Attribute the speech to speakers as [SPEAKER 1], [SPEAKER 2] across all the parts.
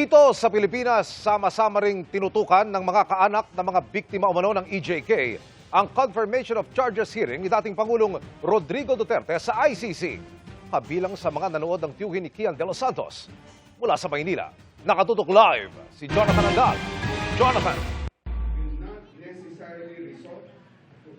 [SPEAKER 1] Dito sa Pilipinas, sama-sama ring tinutukan ng mga kaanak ng mga biktima umano ng EJK ang confirmation of charges hearing ni dating Pangulong Rodrigo Duterte sa ICC. Kabilang sa mga nanood ng tiyuhin ni Kian de los Santos. Mula sa Maynila, nakatutok live si Jonathan Andal. Jonathan.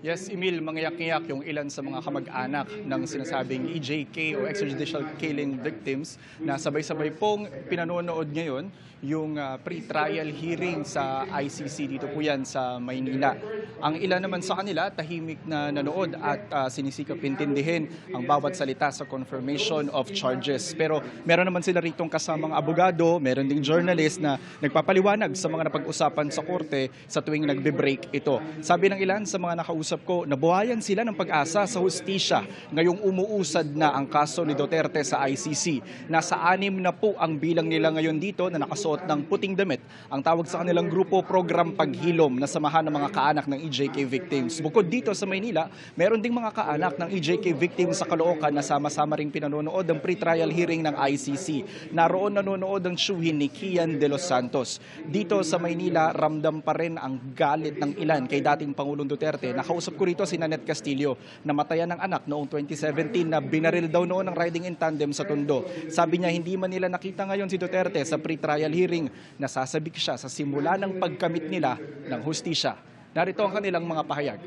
[SPEAKER 2] Yes, Emil, mangyak-ngyak yung ilan sa mga kamag-anak ng sinasabing EJK o extrajudicial killing victims na sabay-sabay pong pinanonood ngayon yung pre-trial hearing sa ICC. Dito po yan sa Maynila. Ang ilan naman sa kanila, tahimik na nanood at sinisikap intindihin ang bawat salita sa confirmation of charges. Pero meron naman sila ritong kasamang abogado, meron ding journalist na nagpapaliwanag sa mga napag-usapan sa korte sa tuwing nagbe-break ito. Sabi ng ilan sa mga nakausap ko, nabuhayan sila ng pag-asa sa hustisya ngayong umuusad na ang kaso ni Duterte sa ICC. Nasa 6 na po ang bilang nila ngayon dito na nakasuot ng puting damit. Ang tawag sa kanilang grupo, Program Paghilom, na samahan ng mga kaanak ng EJK victims. Bukod dito sa Maynila, meron ding mga kaanak ng EJK victims sa Caloocan na sama-sama ring pinanonood ng pre-trial hearing ng ICC. Naroon nanonood ang tiyuhin ni Kian de los Santos. Dito sa Maynila, ramdam pa rin ang galit ng ilan kay dating Pangulong Duterte. Nakausap ko rito si Nanette Castillo, namatayan ng anak noong 2017 na binaril daw noon ng riding in tandem sa Tondo. Sabi niya hindi man nila nakita ngayon si Duterte sa pre-trial hearing, nasasabik siya sa simula ng pagkamit nila ng hustisya. Narito ang kanilang mga pahayag.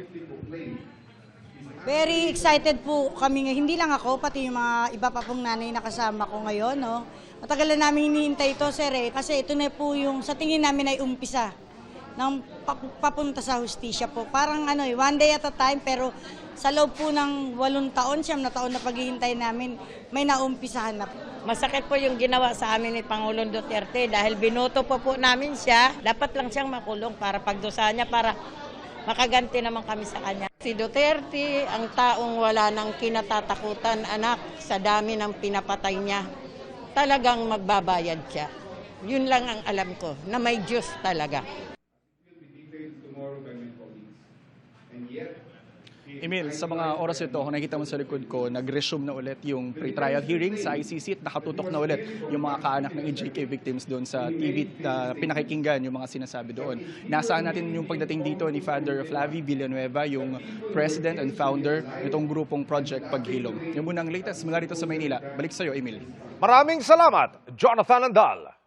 [SPEAKER 3] Very excited po kami. Hindi lang ako, pati yung mga iba pa pong nanay na kasama ko ngayon. No? Matagal na namin hinihintay ito, sir. Kasi ito na po yung sa tingin namin ay umpisa ng papunta sa hustisya po. Parang one day at a time, pero sa loob po ng 8 taon, 9 na taon na paghihintay namin, may naumpisahan na po.
[SPEAKER 4] Masakit po yung ginawa sa amin ni Pangulong Duterte dahil binoto po namin siya. Dapat lang siyang makulong para pagdusa niya, para makaganti naman kami sa kanya. Si Duterte, ang taong wala nang kinatatakutan, anak, sa dami ng pinapatay niya, talagang magbabayad siya. Yun lang ang alam ko, na may Diyos talaga.
[SPEAKER 2] Emil, sa mga oras ito, kung nakikita mo sa likod ko, nag-resume na ulit yung pre-trial hearing sa ICC at nakatutok na ulit yung mga kaanak ng EJK victims doon sa TV na pinakikinggan yung mga sinasabi doon. Nasaan natin yung pagdating dito ni Father Flavie Villanueva, yung president and founder nitong grupong Project Paghilom. Yung munang latest mula rito sa Maynila. Balik sa iyo, Emil.
[SPEAKER 1] Maraming salamat, Jonathan Andal.